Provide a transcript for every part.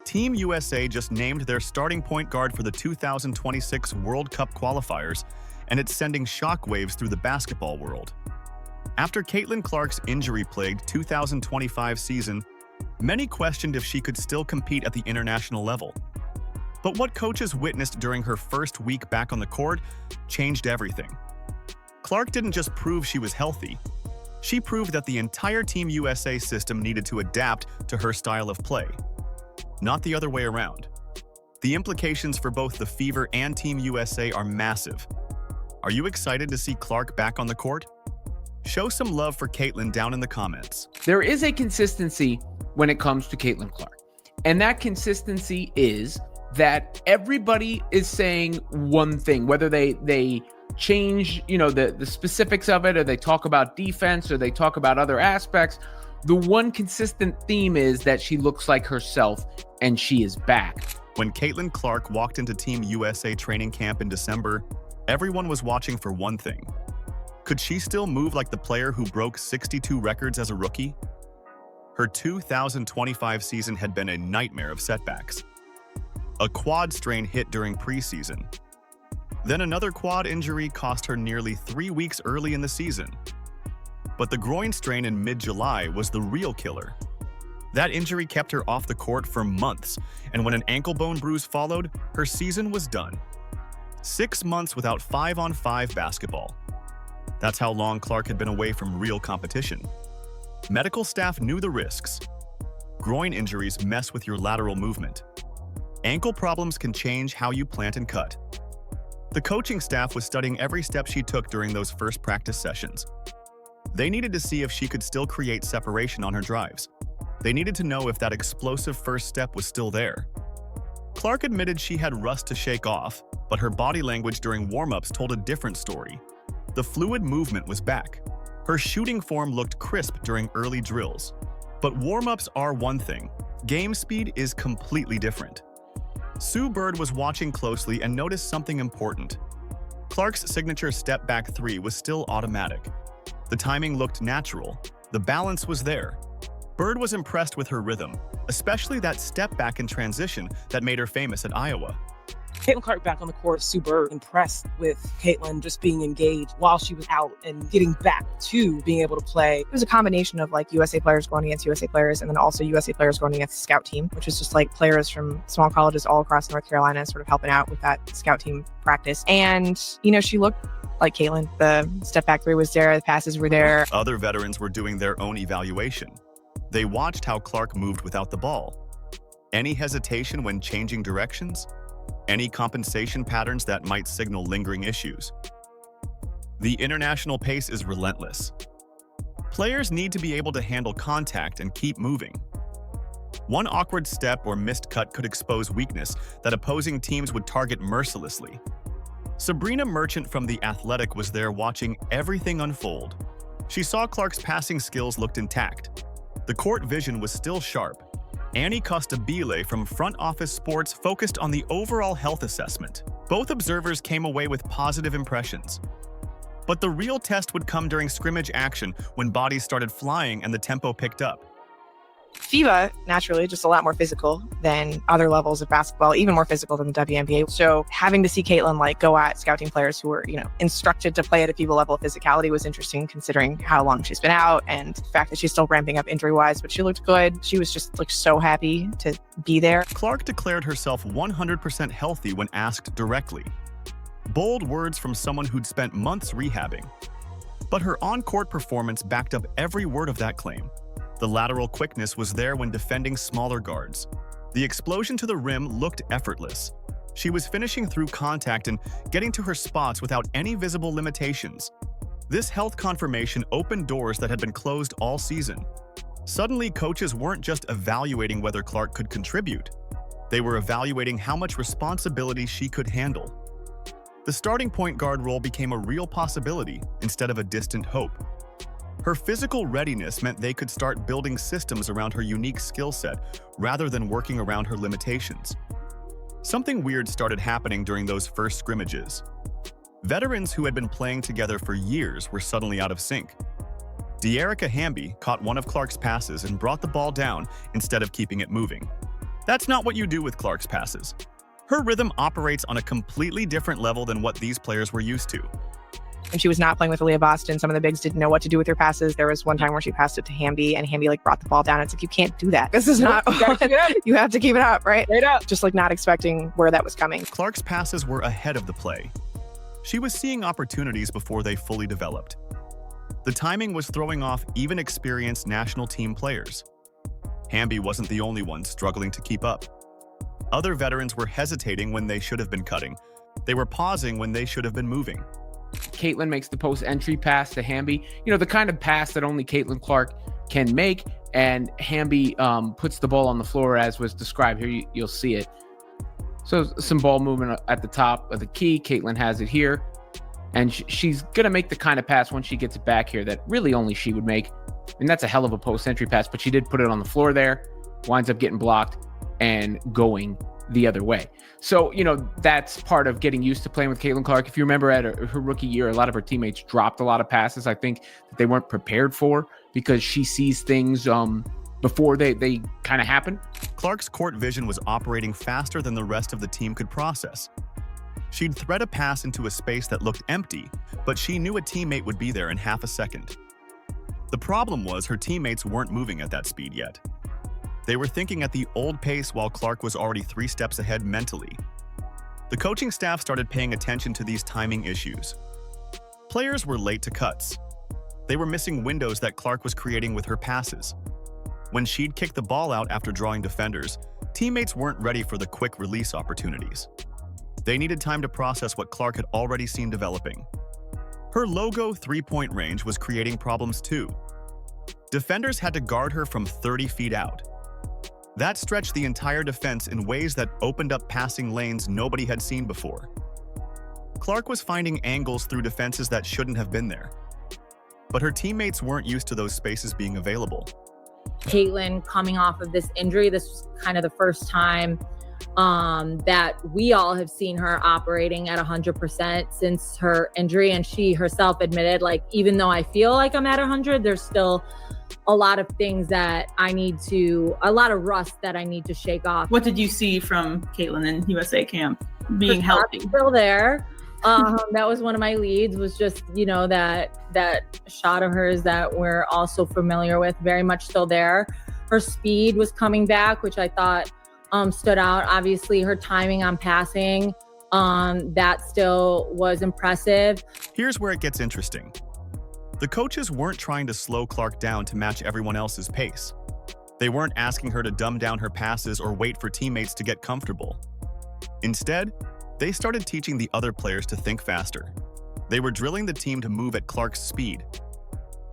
Team USA just named their starting point guard for the 2026 World Cup qualifiers, and it's sending shockwaves through the basketball world. After Caitlin Clark's injury-plagued 2025 season, many questioned if she could still compete at the international level. But what coaches witnessed during her first week back on the court changed everything. Clark didn't just prove she was healthy, she proved that the entire Team USA system needed to adapt to her style of play, not the other way around. The implications for both the Fever and Team USA are massive. Are you excited to see Clark back on the court? Show some love for Caitlin down in the comments. There is a consistency when it comes to Caitlin Clark, and that consistency is that everybody is saying one thing, whether they change, the specifics of it, or they talk about defense, or they talk about other aspects. The one consistent theme is that she looks like herself and she is back. When Caitlin Clark walked into Team USA training camp in December, everyone was watching for one thing. Could she still move like the player who broke 62 records as a rookie? Her 2025 season had been a nightmare of setbacks. A quad strain hit during preseason. Then another quad injury cost her nearly 3 weeks early in the season. But the groin strain in mid-July was the real killer. That injury kept her off the court for months, and when an ankle bone bruise followed, her season was done. 6 months without 5-on-5 basketball. That's how long Clark had been away from real competition. Medical staff knew the risks. Groin injuries mess with your lateral movement. Ankle problems can change how you plant and cut. The coaching staff was studying every step she took during those first practice sessions. They needed to see if she could still create separation on her drives. They needed to know if that explosive first step was still there. Clark admitted she had rust to shake off, but her body language during warm-ups told a different story. The fluid movement was back. Her shooting form looked crisp during early drills. But warm-ups are one thing. Game speed is completely different. Sue Bird was watching closely and noticed something important. Clark's signature step-back three was still automatic. The timing looked natural. The balance was there. Bird was impressed with her rhythm, especially that step-back in transition that made her famous at Iowa. Caitlin Clark back on the court, super impressed with Caitlin just being engaged while she was out and getting back to being able to play. It was a combination of USA players going against USA players and then also USA players going against the scout team, which is just players from small colleges all across North Carolina sort of helping out with that scout team practice. And, she looked like Caitlin. The step back three was there, the passes were there. Other veterans were doing their own evaluation. They watched how Clark moved without the ball. Any hesitation when changing directions? Any compensation patterns that might signal lingering issues? The international pace is relentless. Players need to be able to handle contact and keep moving. One awkward step or missed cut could expose weakness that opposing teams would target mercilessly. Sabrina Merchant from The Athletic was there watching everything unfold. She saw Clark's passing skills looked intact. The court vision was still sharp. Annie Costabile from Front Office Sports focused on the overall health assessment. Both observers came away with positive impressions. But the real test would come during scrimmage action when bodies started flying and the tempo picked up. FIBA, naturally, just a lot more physical than other levels of basketball, even more physical than the WNBA. So having to see Caitlin go at scouting players who were, instructed to play at a FIBA level of physicality was interesting considering how long she's been out and the fact that she's still ramping up injury-wise, but she looked good. She was just so happy to be there. Clark declared herself 100% healthy when asked directly. Bold words from someone who'd spent months rehabbing. But her on-court performance backed up every word of that claim. The lateral quickness was there when defending smaller guards. The explosion to the rim looked effortless. She was finishing through contact and getting to her spots without any visible limitations. This health confirmation opened doors that had been closed all season. Suddenly, coaches weren't just evaluating whether Clark could contribute. They were evaluating how much responsibility she could handle. The starting point guard role became a real possibility instead of a distant hope. Her physical readiness meant they could start building systems around her unique skill set rather than working around her limitations. Something weird started happening during those first scrimmages. Veterans who had been playing together for years were suddenly out of sync. De'Erica Hamby caught one of Clark's passes and brought the ball down instead of keeping it moving. That's not what you do with Clark's passes. Her rhythm operates on a completely different level than what these players were used to. When she was not playing with Aaliyah Boston, some of the bigs didn't know what to do with her passes. There was one time where she passed it to Hamby, and Hamby brought the ball down. It's like, you can't do that. This is not. You have to keep it up, right? Straight up. Just not expecting where that was coming. Clark's passes were ahead of the play. She was seeing opportunities before they fully developed. The timing was throwing off even experienced national team players. Hamby wasn't the only one struggling to keep up. Other veterans were hesitating when they should have been cutting. They were pausing when they should have been moving. Caitlin makes the post entry pass to Hamby, the kind of pass that only Caitlin Clark can make. And Hamby puts the ball on the floor as was described here. You'll see it. So some ball movement at the top of the key. Caitlin has it here. And she's going to make the kind of pass once she gets it back here that really only she would make. And that's a hell of a post entry pass, but she did put it on the floor there, winds up getting blocked and going the other way. So, that's part of getting used to playing with Caitlin Clark. If you remember at her rookie year, a lot of her teammates dropped a lot of passes, I think, that they weren't prepared for because she sees things before they kind of happen. Clark's court vision was operating faster than the rest of the team could process. She'd thread a pass into a space that looked empty, but she knew a teammate would be there in half a second. The problem was her teammates weren't moving at that speed yet. They were thinking at the old pace while Clark was already 3 steps ahead mentally. The coaching staff started paying attention to these timing issues. Players were late to cuts. They were missing windows that Clark was creating with her passes. When she'd kick the ball out after drawing defenders, teammates weren't ready for the quick release opportunities. They needed time to process what Clark had already seen developing. Her logo 3-point range was creating problems too. Defenders had to guard her from 30 feet out. That stretched the entire defense in ways that opened up passing lanes nobody had seen before. Clark was finding angles through defenses that shouldn't have been there. But her teammates weren't used to those spaces being available. Caitlin coming off of this injury, this was kind of the first time that we all have seen her operating at 100% since her injury. And she herself admitted, even though I feel like I'm at 100, there's still a lot of things that a lot of rust that I need to shake off. What did you see from Caitlin in USA camp being healthy? Still there. That was one of my leads, was just, that shot of hers that we're also familiar with, very much still there. Her speed was coming back, which I thought stood out. Obviously, her timing on passing, that still was impressive. Here's where it gets interesting. The coaches weren't trying to slow Clark down to match everyone else's pace. They weren't asking her to dumb down her passes or wait for teammates to get comfortable. Instead, they started teaching the other players to think faster. They were drilling the team to move at Clark's speed.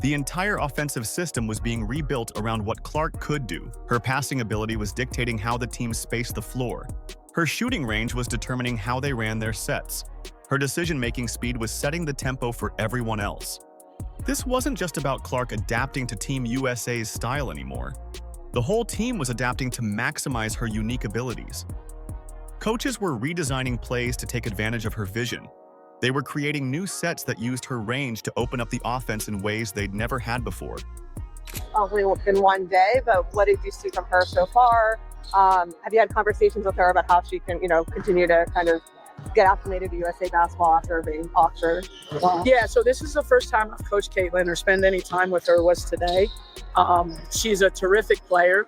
The entire offensive system was being rebuilt around what Clark could do. Her passing ability was dictating how the team spaced the floor. Her shooting range was determining how they ran their sets. Her decision-making speed was setting the tempo for everyone else. This wasn't just about Clark adapting to Team USA's style anymore. The whole team was adapting to maximize her unique abilities. Coaches were redesigning plays to take advantage of her vision. They were creating new sets that used her range to open up the offense in ways they'd never had before. Only been one day, but what did you see from her so far? Have you had conversations with her about how she can, continue to kind of get acclimated to USA basketball after being offered? Yeah, so this is the first time I've coached Caitlin or spend any time with her was today. She's a terrific player,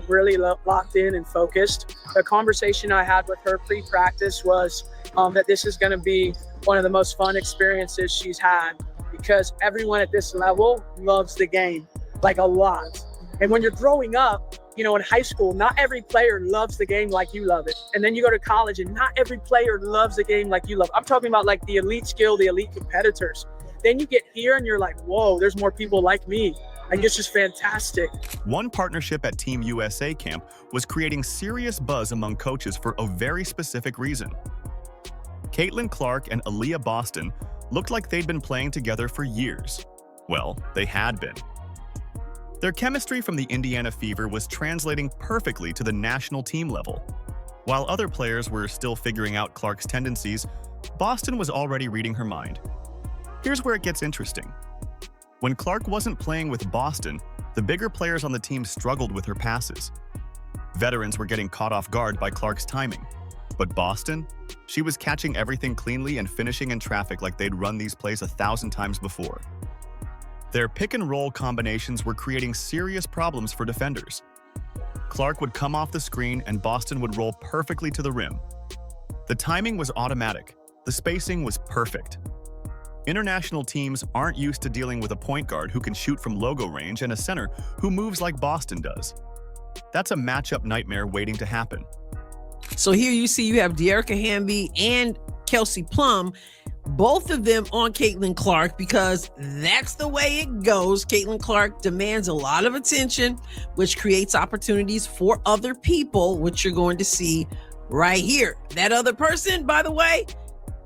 really locked in and focused. The conversation I had with her pre-practice was that this is going to be one of the most fun experiences she's had because everyone at this level loves the game, a lot. And when you're growing up, in high school, not every player loves the game like you love it. And then you go to college and not every player loves the game like you love. I'm talking about the elite skill, the elite competitors. Then you get here and you're like, whoa, there's more people like me. It's just fantastic. One partnership at Team USA camp was creating serious buzz among coaches for a very specific reason. Caitlin Clark and Aaliyah Boston looked like they'd been playing together for years. Well, they had been. Their chemistry from the Indiana Fever was translating perfectly to the national team level. While other players were still figuring out Clark's tendencies, Boston was already reading her mind. Here's where it gets interesting. When Clark wasn't playing with Boston, the bigger players on the team struggled with her passes. Veterans were getting caught off guard by Clark's timing. But Boston? She was catching everything cleanly and finishing in traffic like they'd run these plays 1,000 times before. Their pick-and-roll combinations were creating serious problems for defenders. Clark would come off the screen and Boston would roll perfectly to the rim. The timing was automatic. The spacing was perfect. International teams aren't used to dealing with a point guard who can shoot from logo range and a center who moves like Boston does. That's a matchup nightmare waiting to happen. So here you see you have De'Erica Hamby and Kelsey Plum, both of them on Caitlin Clark, because that's the way it goes. Caitlin Clark demands a lot of attention, which creates opportunities for other people, which you're going to see right here. That other person, by the way,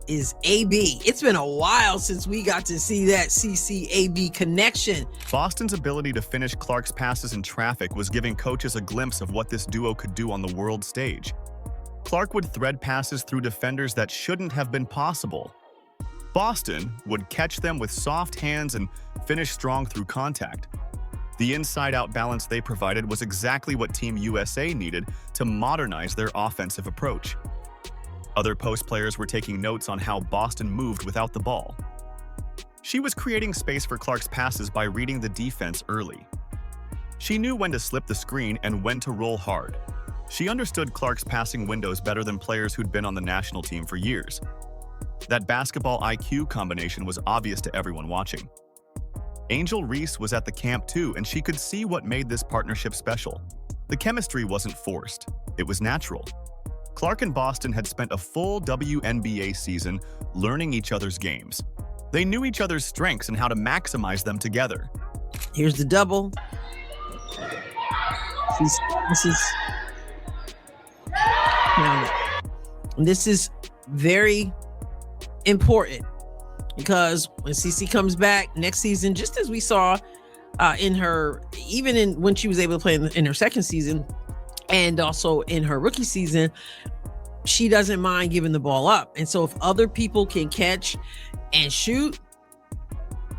is AB. It's been a while since we got to see that CC-AB connection. Boston's ability to finish Clark's passes in traffic was giving coaches a glimpse of what this duo could do on the world stage. Clark would thread passes through defenders that shouldn't have been possible. Boston would catch them with soft hands and finish strong through contact. The inside-out balance they provided was exactly what Team USA needed to modernize their offensive approach. Other post players were taking notes on how Boston moved without the ball. She was creating space for Clark's passes by reading the defense early. She knew when to slip the screen and when to roll hard. She understood Clark's passing windows better than players who'd been on the national team for years. That basketball IQ combination was obvious to everyone watching. Angel Reese was at the camp too, and she could see what made this partnership special. The chemistry wasn't forced, it was natural. Clark and Boston had spent a full WNBA season learning each other's games. They knew each other's strengths and how to maximize them together. Here's the double. This is very important because when CC comes back next season, just as we saw when she was able to play in her second season and also in her rookie season, she doesn't mind giving the ball up. And so if other people can catch and shoot,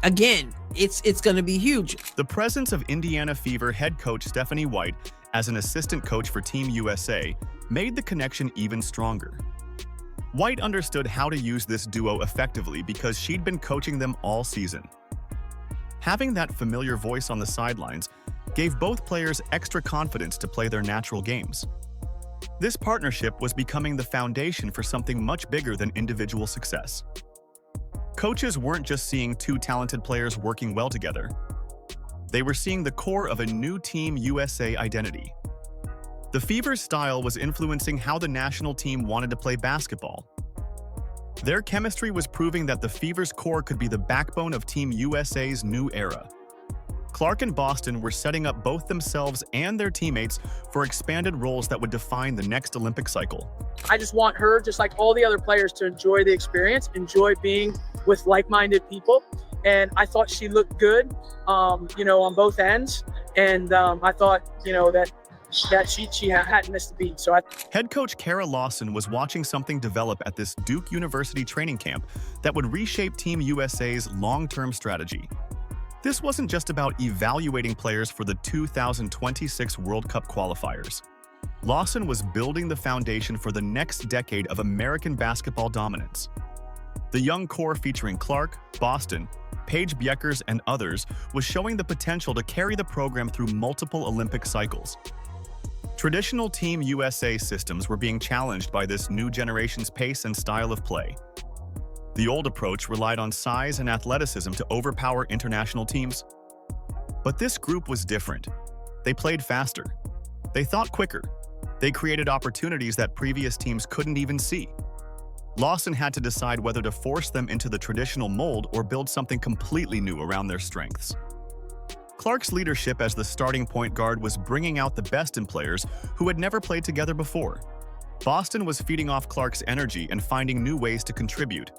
again, it's going to be huge. The presence of Indiana Fever head coach Stephanie White as an assistant coach for Team USA made the connection even stronger. White understood how to use this duo effectively because she'd been coaching them all season. Having that familiar voice on the sidelines gave both players extra confidence to play their natural games. This partnership was becoming the foundation for something much bigger than individual success. Coaches weren't just seeing two talented players working well together. They were seeing the core of a new Team USA identity. The Fever's style was influencing how the national team wanted to play basketball. Their chemistry was proving that the Fever's core could be the backbone of Team USA's new era. Clark and Boston were setting up both themselves and their teammates for expanded roles that would define the next Olympic cycle. I just want her, just like all the other players, to enjoy the experience, enjoy being with like-minded people. And I thought she looked good, on both ends. And I thought, that she hadn't missed a beat. Head coach Kara Lawson was watching something develop at this Duke University training camp that would reshape Team USA's long-term strategy. This wasn't just about evaluating players for the 2026 World Cup qualifiers. Lawson was building the foundation for the next decade of American basketball dominance. The young core featuring Clark, Boston, Paige Bueckers, and others was showing the potential to carry the program through multiple Olympic cycles. Traditional Team USA systems were being challenged by this new generation's pace and style of play. The old approach relied on size and athleticism to overpower international teams. But this group was different. They played faster. They thought quicker. They created opportunities that previous teams couldn't even see. Lawson had to decide whether to force them into the traditional mold or build something completely new around their strengths. Clark's leadership as the starting point guard was bringing out the best in players who had never played together before. Boston was feeding off Clark's energy and finding new ways to contribute.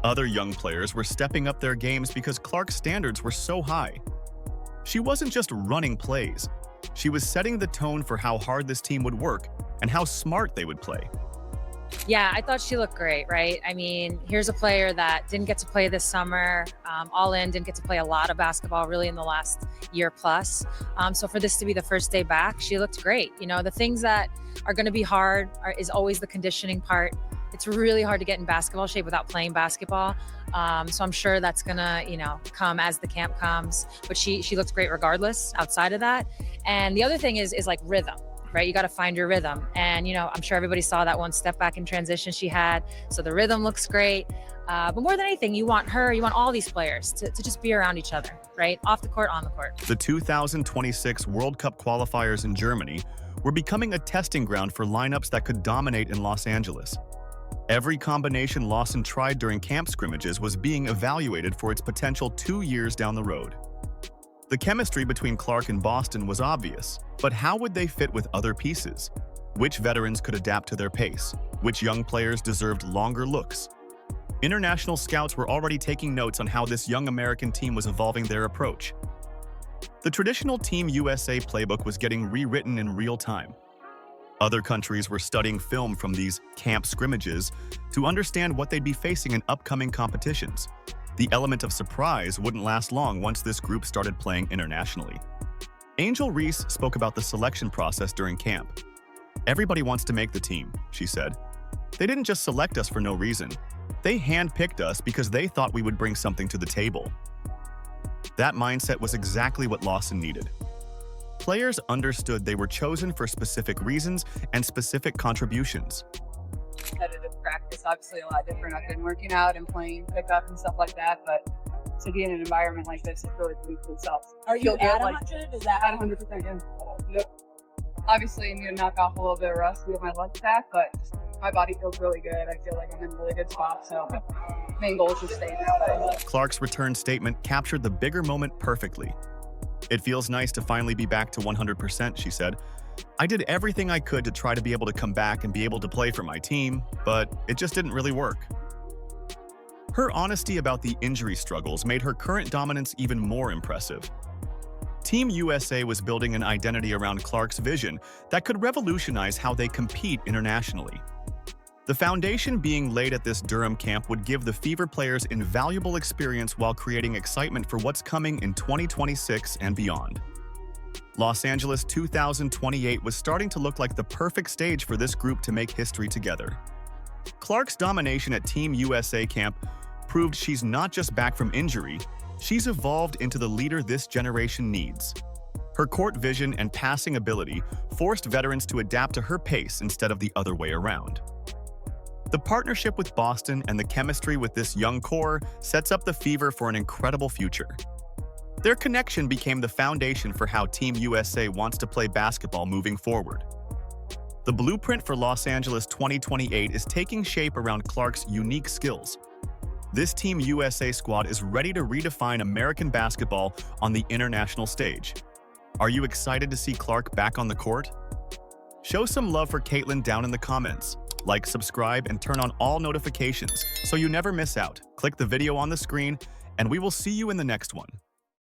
Other young players were stepping up their games because Clark's standards were so high. She wasn't just running plays. She was setting the tone for how hard this team would work and how smart they would play. Yeah, I thought she looked great, right? I mean, here's a player that didn't get to play this summer, all in, didn't get to play a lot of basketball really in the last year plus. So for this to be the first day back, she looked great. You know, the things that are going to be hard is always the conditioning part. It's really hard to get in basketball shape without playing basketball. So I'm sure that's going to, you know, come as the camp comes. But she looked great regardless outside of that. And the other thing is like rhythm. Right? You got to find your rhythm. And, you know, I'm sure everybody saw that one step back in transition she had. So the rhythm looks great. But more than anything, you want all these players to just be around each other, right? Off the court, on the court. The 2026 World Cup qualifiers in Germany were becoming a testing ground for lineups that could dominate in Los Angeles. Every combination Lawson tried during camp scrimmages was being evaluated for its potential 2 years down the road. The chemistry between Clark and Boston was obvious, but how would they fit with other pieces? Which veterans could adapt to their pace? Which young players deserved longer looks? International scouts were already taking notes on how this young American team was evolving their approach. The traditional Team USA playbook was getting rewritten in real time. Other countries were studying film from these camp scrimmages to understand what they'd be facing in upcoming competitions. The element of surprise wouldn't last long once this group started playing internationally. Angel Reese spoke about the selection process during camp. "Everybody wants to make the team," she said. "They didn't just select us for no reason. They handpicked us because they thought we would bring something to the table." That mindset was exactly what Lawson needed. Players understood they were chosen for specific reasons and specific contributions. Competitive practice, obviously a lot different. I've been working out and playing pickup and stuff like that, but to be in an environment like this, it really boosts itself. Are you Feel at good, 100? Is that at 100%? Yeah. Yep. Obviously, I need to knock off a little bit of rust with my legs back, but my body feels really good. I feel like I'm in a really good spot, so main goal is to stay there. Clark's return statement captured the bigger moment perfectly. "It feels nice to finally be back to 100%, she said. "I did everything I could to try to be able to come back and be able to play for my team, but it just didn't really work." Her honesty about the injury struggles made her current dominance even more impressive. Team USA was building an identity around Clark's vision that could revolutionize how they compete internationally. The foundation being laid at this Durham camp would give the Fever players invaluable experience while creating excitement for what's coming in 2026 and beyond. Los Angeles 2028 was starting to look like the perfect stage for this group to make history together. Clark's domination at Team USA camp proved she's not just back from injury, she's evolved into the leader this generation needs. Her court vision and passing ability forced veterans to adapt to her pace instead of the other way around. The partnership with Boston and the chemistry with this young core sets up the Fever for an incredible future. Their connection became the foundation for how Team USA wants to play basketball moving forward. The blueprint for Los Angeles 2028 is taking shape around Clark's unique skills. This Team USA squad is ready to redefine American basketball on the international stage. Are you excited to see Clark back on the court? Show some love for Caitlin down in the comments. Like, subscribe, and turn on all notifications so you never miss out. Click the video on the screen, and we will see you in the next one.